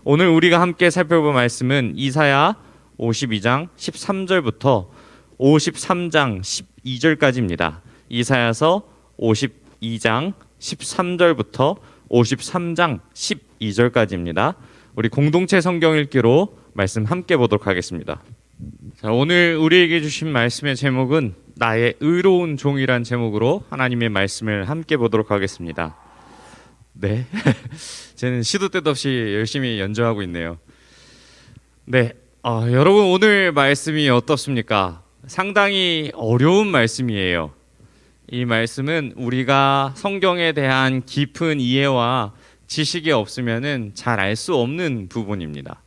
오늘 우리가 함께 살펴볼 말씀은 이사야 52장 13절부터 53장 12절까지입니다. 이사야서 52장 13절부터 53장 12절까지입니다. 우리 공동체 성경 읽기로 말씀 함께 보도록 하겠습니다. 자, 오늘 우리에게 주신 말씀의 제목은 나의 의로운 종이란 제목으로 하나님의 말씀을 함께 보도록 하겠습니다. 네, 저는 시도 때도 없이 열심히 연주하고 있네요. 네, 여러분 오늘 말씀이 어떻습니까? 상당히 어려운 말씀이에요. 이 말씀은 우리가 성경에 대한 깊은 이해와 지식이 없으면은 잘 알 수 없는 부분입니다.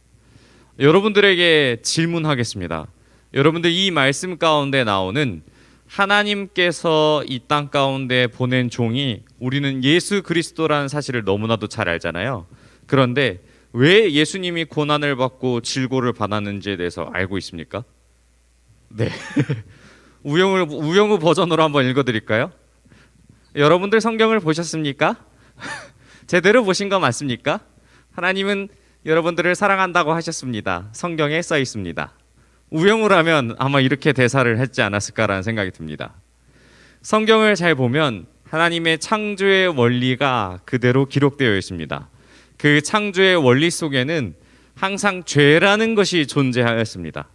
여러분들에게 질문하겠습니다. 여러분들 이 말씀 가운데 나오는 하나님께서 이 땅 가운데 보낸 종이 우리는 예수 그리스도라는 사실을 너무나도 잘 알잖아요. 그런데 왜 예수님이 고난을 받고 질고를 받았는지에 대해서 알고 있습니까? 네. 우영우 버전으로 한번 읽어드릴까요? 여러분들 성경을 보셨습니까? 제대로 보신 거 맞습니까? 하나님은 여러분들을 사랑한다고 하셨습니다. 성경에 써 있습니다. 우영우라면 아마 이렇게 대사를 했지 않았을까라는 생각이 듭니다. 성경을 잘 보면 하나님의 창조의 원리가 그대로 기록되어 있습니다. 그 창조의 원리 속에는 항상 죄라는 것이 존재하였습니다.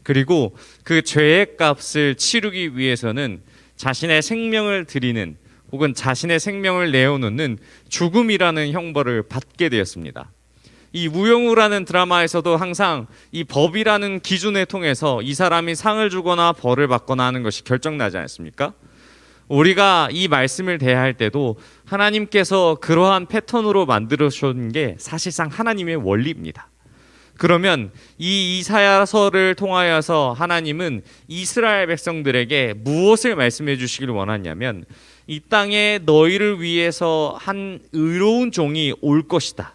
그리고 그 죄의 값을 치르기 위해서는 자신의 생명을 드리는 혹은 자신의 생명을 내어놓는 죽음이라는 형벌을 받게 되었습니다. 이 우영우라는 드라마에서도 항상 이 법이라는 기준을 통해서 이 사람이 상을 주거나 벌을 받거나 하는 것이 결정나지 않습니까? 우리가 이 말씀을 대할 때도 하나님께서 그러한 패턴으로 만들어 주신 게 사실상 하나님의 원리입니다. 그러면 이 이사야서를 통하여서 하나님은 이스라엘 백성들에게 무엇을 말씀해 주시길 원하냐면 이 땅에 너희를 위해서 한 의로운 종이 올 것이다.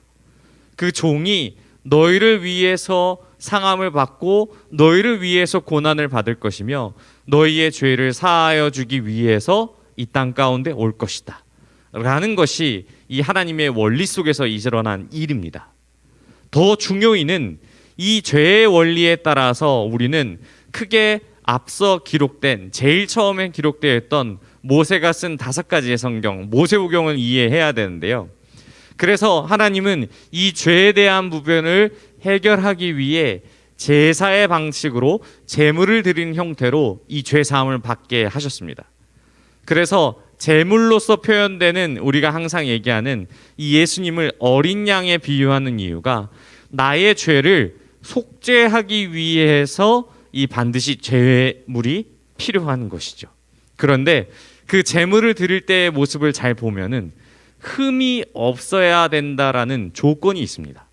그 종이 너희를 위해서 상함을 받고 너희를 위해서 고난을 받을 것이며 너희의 죄를 사하여 주기 위해서 이 땅 가운데 올 것이다 라는 것이 이 하나님의 원리 속에서 일어난 일입니다. 더 중요히는 이 죄의 원리에 따라서 우리는 크게 앞서 기록된 제일 처음에 기록되어 있던 모세가 쓴 5가지의 성경 모세오경을 이해해야 되는데요. 그래서 하나님은 이 죄에 대한 부분을 해결하기 위해 제사의 방식으로 제물을 드리는 형태로 이 죄 사함을 받게 하셨습니다. 그래서 제물로서 표현되는 우리가 항상 얘기하는 이 예수님을 어린 양에 비유하는 이유가 나의 죄를 속죄하기 위해서 이 반드시 제물이 필요한 것이죠. 그런데 그 제물을 드릴 때의 모습을 잘 보면은 흠이 없어야 된다라는 조건이 있습니다.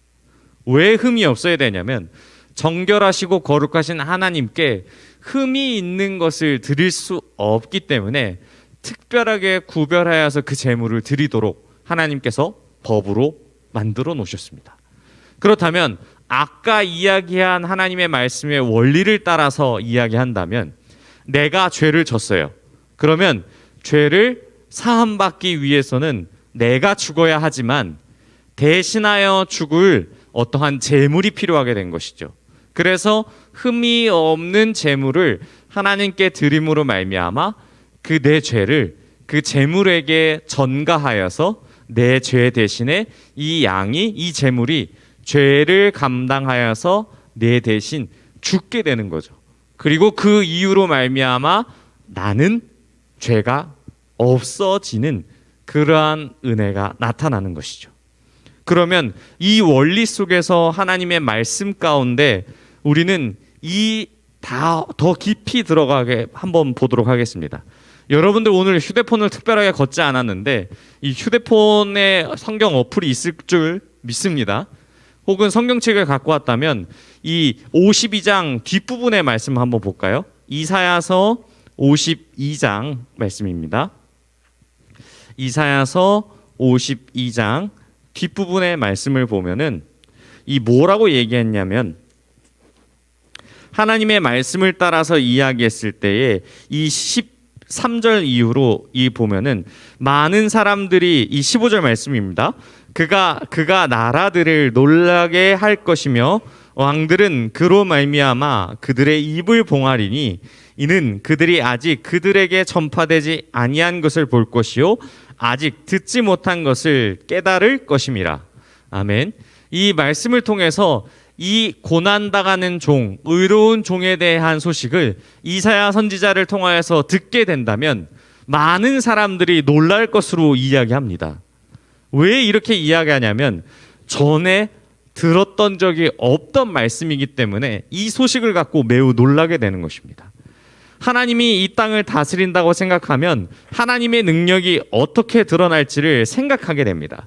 왜 흠이 없어야 되냐면 정결하시고 거룩하신 하나님께 흠이 있는 것을 드릴 수 없기 때문에 특별하게 구별하여서 그 제물을 드리도록 하나님께서 법으로 만들어 놓으셨습니다. 그렇다면 아까 이야기한 하나님의 말씀의 원리를 따라서 이야기한다면 내가 죄를 졌어요. 그러면 죄를 사함받기 위해서는 내가 죽어야 하지만 대신하여 죽을 어떠한 제물이 필요하게 된 것이죠. 그래서 흠이 없는 제물을 하나님께 드림으로 말미암아 그 내 죄를 그 제물에게 전가하여서 내 죄 대신에 이 양이 이 제물이 죄를 감당하여서 내 대신 죽게 되는 거죠. 그리고 그 이유로 말미암아 나는 죄가 없어지는 그러한 은혜가 나타나는 것이죠. 그러면 이 원리 속에서 하나님의 말씀 가운데 우리는 더 깊이 들어가게 한번 보도록 하겠습니다. 여러분들 오늘 휴대폰을 특별하게 걷지 않았는데 이 휴대폰에 성경 어플이 있을 줄 믿습니다. 혹은 성경책을 갖고 왔다면 이 52장 뒷부분의 말씀 한번 볼까요? 이사야서 52장 말씀입니다. 이사야서 52장 뒷부분의 말씀을 보면은 이 뭐라고 얘기했냐면 하나님의 말씀을 따라서 이야기했을 때에 이 3절 이후로 이 보면은 많은 사람들이 이 15절 말씀입니다. 그가 나라들을 놀라게 할 것이며 왕들은 그로 말미암아 그들의 입을 봉하리니 이는 그들이 아직 그들에게 전파되지 아니한 것을 볼 것이요 아직 듣지 못한 것을 깨달을 것임이라. 아멘. 이 말씀을 통해서 이 고난당하는 종, 의로운 종에 대한 소식을 이사야 선지자를 통하여서 듣게 된다면 많은 사람들이 놀랄 것으로 이야기합니다. 왜 이렇게 이야기하냐면 전에 들었던 적이 없던 말씀이기 때문에 이 소식을 갖고 매우 놀라게 되는 것입니다. 하나님이 이 땅을 다스린다고 생각하면 하나님의 능력이 어떻게 드러날지를 생각하게 됩니다.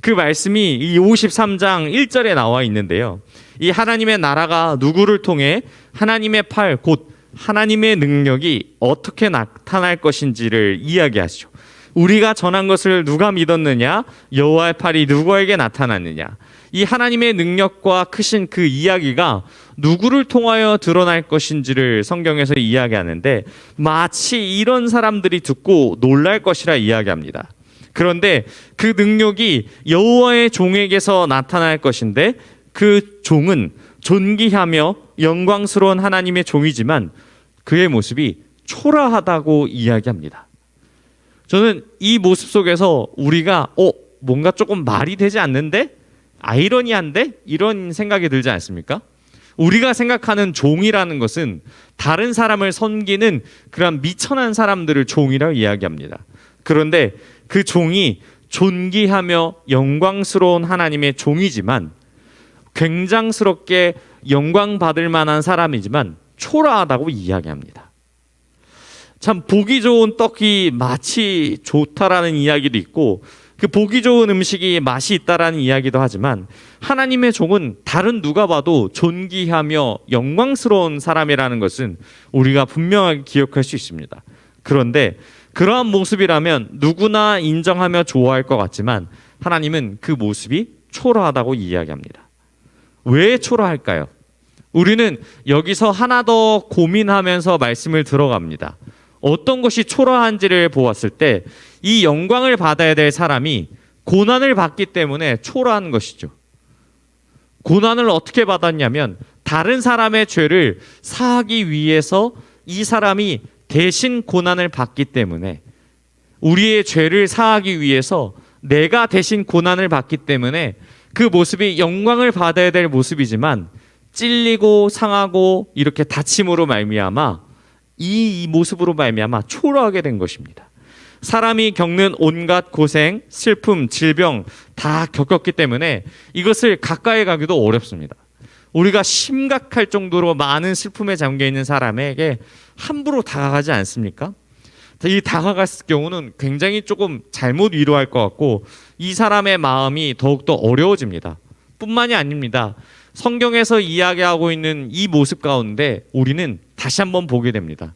그 말씀이 이 53장 1절에 나와 있는데요. 이 하나님의 나라가 누구를 통해 하나님의 팔, 곧 하나님의 능력이 어떻게 나타날 것인지를 이야기하시죠. 우리가 전한 것을 누가 믿었느냐? 여호와의 팔이 누구에게 나타났느냐? 이 하나님의 능력과 크신 그 이야기가 누구를 통하여 드러날 것인지를 성경에서 이야기하는데 마치 이런 사람들이 듣고 놀랄 것이라 이야기합니다. 그런데 그 능력이 여호와의 종에게서 나타날 것인데 그 종은 존귀하며 영광스러운 하나님의 종이지만 그의 모습이 초라하다고 이야기합니다. 저는 이 모습 속에서 우리가 뭔가 조금 말이 되지 않는데? 아이러니한데? 이런 생각이 들지 않습니까? 우리가 생각하는 종이라는 것은 다른 사람을 섬기는 그런 미천한 사람들을 종이라고 이야기합니다. 그런데 그 종이 존귀하며 영광스러운 하나님의 종이지만 굉장스럽게 영광받을 만한 사람이지만 초라하다고 이야기합니다. 참 보기 좋은 떡이 맛이 좋다라는 이야기도 있고 그 보기 좋은 음식이 맛이 있다라는 이야기도 하지만 하나님의 종은 다른 누가 봐도 존귀하며 영광스러운 사람이라는 것은 우리가 분명하게 기억할 수 있습니다. 그런데 그러한 모습이라면 누구나 인정하며 좋아할 것 같지만 하나님은 그 모습이 초라하다고 이야기합니다. 왜 초라할까요? 우리는 여기서 하나 더 고민하면서 말씀을 들어갑니다. 어떤 것이 초라한지를 보았을 때 이 영광을 받아야 될 사람이 고난을 받기 때문에 초라한 것이죠. 고난을 어떻게 받았냐면 다른 사람의 죄를 사하기 위해서 이 사람이 대신 고난을 받기 때문에 우리의 죄를 사하기 위해서 내가 대신 고난을 받기 때문에 그 모습이 영광을 받아야 될 모습이지만 찔리고 상하고 이렇게 다침으로 말미암아 이 모습으로 말미암아 초라하게 된 것입니다. 사람이 겪는 온갖 고생, 슬픔, 질병 다 겪었기 때문에 이것을 가까이 가기도 어렵습니다. 우리가 심각할 정도로 많은 슬픔에 잠겨 있는 사람에게 함부로 다가가지 않습니까? 이 다가갔을 경우는 굉장히 조금 잘못 위로할 것 같고 이 사람의 마음이 더욱더 어려워집니다. 뿐만이 아닙니다. 성경에서 이야기하고 있는 이 모습 가운데 우리는 다시 한번 보게 됩니다.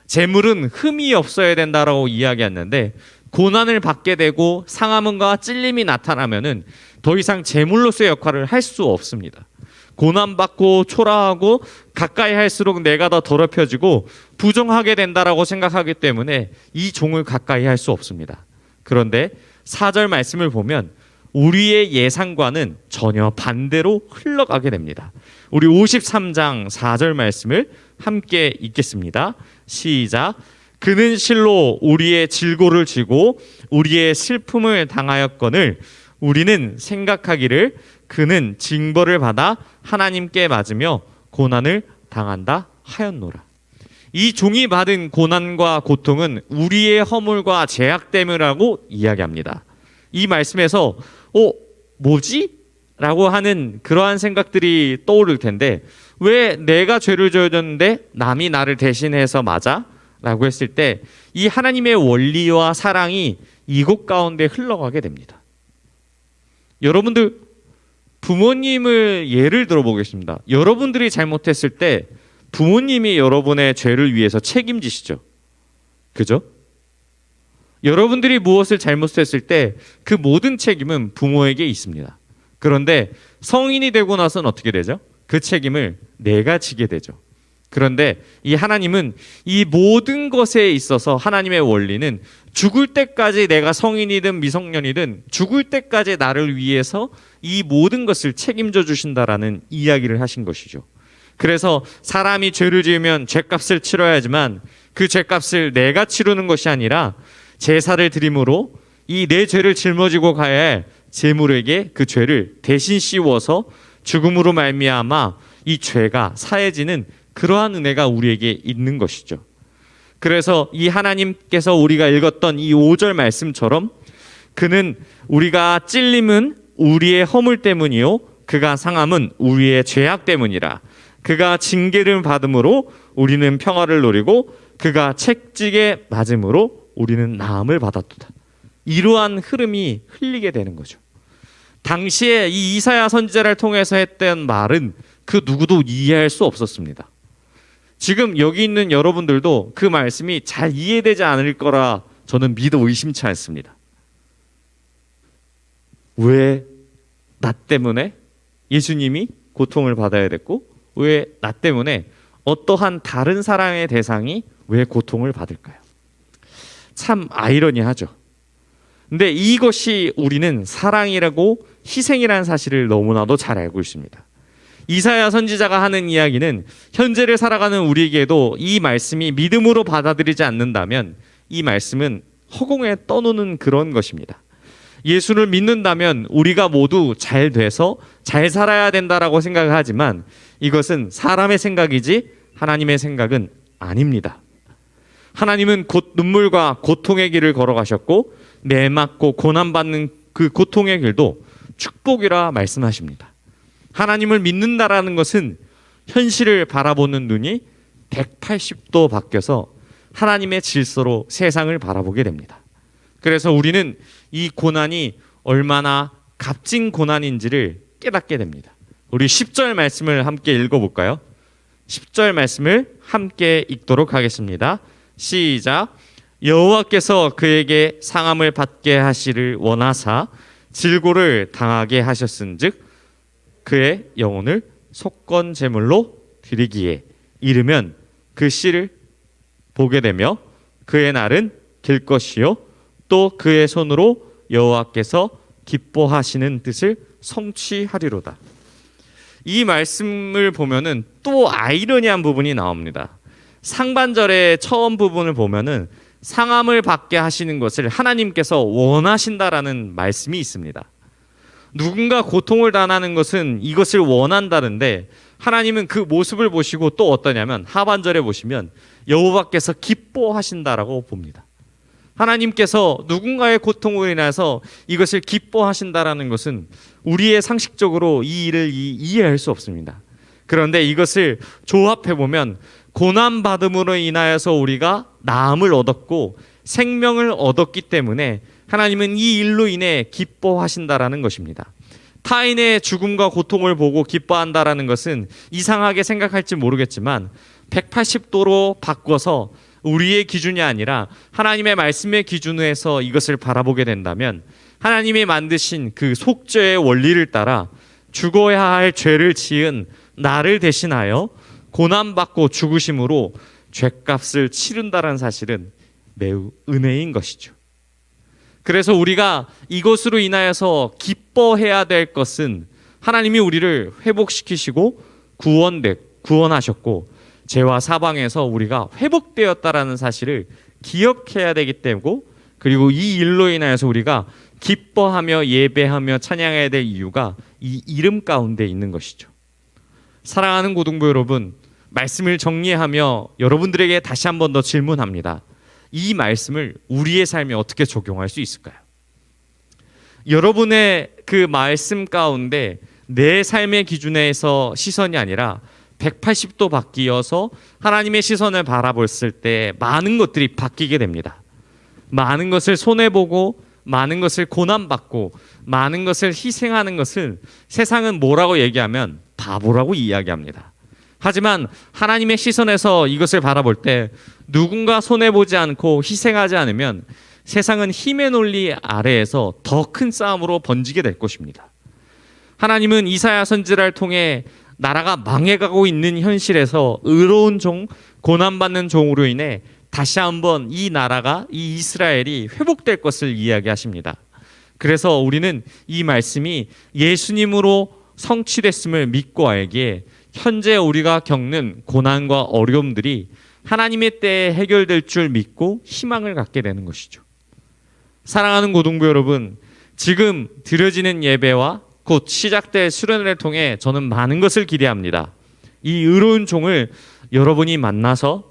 재물은 흠이 없어야 된다라고 이야기했는데 고난을 받게 되고 상함과 찔림이 나타나면은 더 이상 재물로서의 역할을 할 수 없습니다. 고난받고 초라하고 가까이 할수록 내가 더 더럽혀지고 부정하게 된다라고 생각하기 때문에 이 종을 가까이 할 수 없습니다. 그런데 4절 말씀을 보면 우리의 예상과는 전혀 반대로 흘러가게 됩니다. 우리 53장 4절 말씀을 함께 읽겠습니다. 시작. 그는 실로 우리의 질고를 지고 우리의 슬픔을 당하였거늘 우리는 생각하기를 그는 징벌을 받아 하나님께 맞으며 고난을 당한다 하였노라. 이 종이 받은 고난과 고통은 우리의 허물과 죄악 때문이라고 이야기합니다. 이 말씀에서 뭐지? 라고 하는 그러한 생각들이 떠오를 텐데 왜 내가 죄를 저졌는데 남이 나를 대신해서 맞아? 라고 했을 때 이 하나님의 원리와 사랑이 이곳 가운데 흘러가게 됩니다. 여러분들 부모님을 예를 들어보겠습니다. 여러분들이 잘못했을 때 부모님이 여러분의 죄를 위해서 책임지시죠. 그죠? 여러분들이 무엇을 잘못했을 때 그 모든 책임은 부모에게 있습니다. 그런데 성인이 되고 나서는 어떻게 되죠? 그 책임을 내가 지게 되죠. 그런데 이 하나님은 이 모든 것에 있어서 하나님의 원리는 죽을 때까지 내가 성인이든 미성년이든 죽을 때까지 나를 위해서 이 모든 것을 책임져 주신다라는 이야기를 하신 것이죠. 그래서 사람이 죄를 지으면 죄값을 치러야지만 그 죄값을 내가 치르는 것이 아니라 제사를 드림으로 이 내 죄를 짊어지고 가야 할 제물에게 그 죄를 대신 씌워서 죽음으로 말미암아 이 죄가 사해지는 그러한 은혜가 우리에게 있는 것이죠. 그래서 이 하나님께서 우리가 읽었던 이 5절 말씀처럼 그는 우리가 찔림은 우리의 허물 때문이요 그가 상함은 우리의 죄악 때문이라. 그가 징계를 받음으로 우리는 평화를 누리고 그가 채찍에 맞음으로 우리는 나음을 받았도다. 이러한 흐름이 흘리게 되는 거죠. 당시에 이 이사야 선지자를 통해서 했던 말은 그 누구도 이해할 수 없었습니다. 지금 여기 있는 여러분들도 그 말씀이 잘 이해되지 않을 거라 저는 믿어 의심치 않습니다. 왜 나 때문에 예수님이 고통을 받아야 됐고 왜 나 때문에 어떠한 다른 사랑의 대상이 왜 고통을 받을까요? 참 아이러니하죠. 근데 이것이 우리는 사랑이라고 희생이라는 사실을 너무나도 잘 알고 있습니다. 이사야 선지자가 하는 이야기는 현재를 살아가는 우리에게도 이 말씀이 믿음으로 받아들이지 않는다면 이 말씀은 허공에 떠노는 그런 것입니다. 예수를 믿는다면 우리가 모두 잘 돼서 잘 살아야 된다라고 생각을 하지만 이것은 사람의 생각이지 하나님의 생각은 아닙니다. 하나님은 곧 눈물과 고통의 길을 걸어가셨고 매 맞고 고난받는 그 고통의 길도 축복이라 말씀하십니다. 하나님을 믿는다라는 것은 현실을 바라보는 눈이 180도 바뀌어서 하나님의 질서로 세상을 바라보게 됩니다. 그래서 우리는 이 고난이 얼마나 값진 고난인지를 깨닫게 됩니다. 우리 10절 말씀을 함께 읽어볼까요? 10절 말씀을 함께 읽도록 하겠습니다. 시작. 여호와께서 그에게 상함을 받게 하시를 원하사 질고를 당하게 하셨은즉 그의 영혼을 속건 제물로 드리기에 이르면 그 씨를 보게 되며 그의 날은 길 것이요 또 그의 손으로 여호와께서 기뻐하시는 뜻을 성취하리로다. 이 말씀을 보면은 또 아이러니한 부분이 나옵니다. 상반절의 처음 부분을 보면은 상함을 받게 하시는 것을 하나님께서 원하신다라는 말씀이 있습니다. 누군가 고통을 당하는 것은 이것을 원한다는데 하나님은 그 모습을 보시고 또 어떠냐면 하반절에 보시면 여호와께서 기뻐하신다라고 봅니다. 하나님께서 누군가의 고통으로 인해서 이것을 기뻐하신다라는 것은 우리의 상식적으로 이 일을 이해할 수 없습니다. 그런데 이것을 조합해 보면 고난받음으로 인하여서 우리가 나음을 얻었고 생명을 얻었기 때문에 하나님은 이 일로 인해 기뻐하신다라는 것입니다. 타인의 죽음과 고통을 보고 기뻐한다라는 것은 이상하게 생각할지 모르겠지만 180도로 바꿔서 우리의 기준이 아니라 하나님의 말씀의 기준에서 이것을 바라보게 된다면 하나님이 만드신 그 속죄의 원리를 따라 죽어야 할 죄를 지은 나를 대신하여 고난받고 죽으심으로 죄값을 치른다는 사실은 매우 은혜인 것이죠. 그래서 우리가 이것으로 인하여서 기뻐해야 될 것은 하나님이 우리를 회복시키시고 구원하셨고 죄와 사방에서 우리가 회복되었다라는 사실을 기억해야 되기 때문에 그리고 이 일로 인하여서 우리가 기뻐하며 예배하며 찬양해야 될 이유가 이 이름 가운데 있는 것이죠. 사랑하는 고등부 여러분, 말씀을 정리하며 여러분들에게 다시 한 번 더 질문합니다. 이 말씀을 우리의 삶에 어떻게 적용할 수 있을까요? 여러분의 그 말씀 가운데 내 삶의 기준에서 시선이 아니라 180도 바뀌어서 하나님의 시선을 바라봤을 때 많은 것들이 바뀌게 됩니다. 많은 것을 손해보고 많은 것을 고난받고 많은 것을 희생하는 것을 세상은 뭐라고 얘기하면 바보라고 이야기합니다. 하지만 하나님의 시선에서 이것을 바라볼 때 누군가 손해보지 않고 희생하지 않으면 세상은 힘의 논리 아래에서 더 큰 싸움으로 번지게 될 것입니다. 하나님은 이사야 선지자를 통해 나라가 망해가고 있는 현실에서 의로운 종, 고난받는 종으로 인해 다시 한번 이 나라가, 이 이스라엘이 회복될 것을 이야기하십니다. 그래서 우리는 이 말씀이 예수님으로 성취됐음을 믿고 알기에 현재 우리가 겪는 고난과 어려움들이 하나님의 때에 해결될 줄 믿고 희망을 갖게 되는 것이죠. 사랑하는 고등부 여러분, 지금 드려지는 예배와 곧 시작될 수련회를 통해 저는 많은 것을 기대합니다. 이 의로운 종을 여러분이 만나서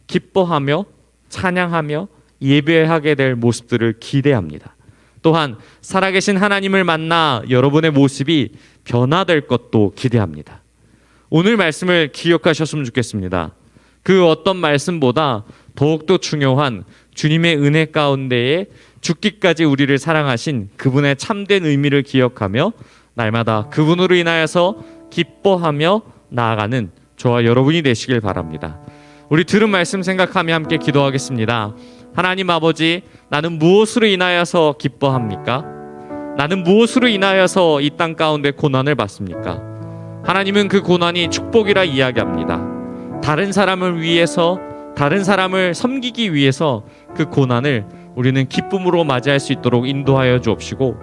기뻐하며 찬양하며 예배하게 될 모습들을 기대합니다. 또한 살아계신 하나님을 만나 여러분의 모습이 변화될 것도 기대합니다. 오늘 말씀을 기억하셨으면 좋겠습니다. 그 어떤 말씀보다 더욱더 중요한 주님의 은혜 가운데에 죽기까지 우리를 사랑하신 그분의 참된 의미를 기억하며 날마다 그분으로 인하여서 기뻐하며 나아가는 저와 여러분이 되시길 바랍니다. 우리 들은 말씀 생각하며 함께 기도하겠습니다. 하나님 아버지, 나는 무엇으로 인하여서 기뻐합니까? 나는 무엇으로 인하여서 이 땅 가운데 고난을 받습니까? 하나님은 그 고난이 축복이라 이야기합니다. 다른 사람을 위해서, 다른 사람을 섬기기 위해서 그 고난을 우리는 기쁨으로 맞이할 수 있도록 인도하여 주옵시고,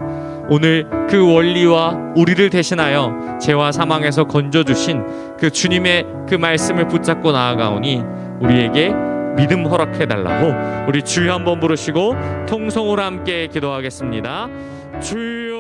오늘 그 원리와 우리를 대신하여 죄와 사망에서 건져주신 그 주님의 그 말씀을 붙잡고 나아가오니 우리에게 믿음 허락해달라고 우리 주여 한번 부르시고 통성으로 함께 기도하겠습니다. 주여.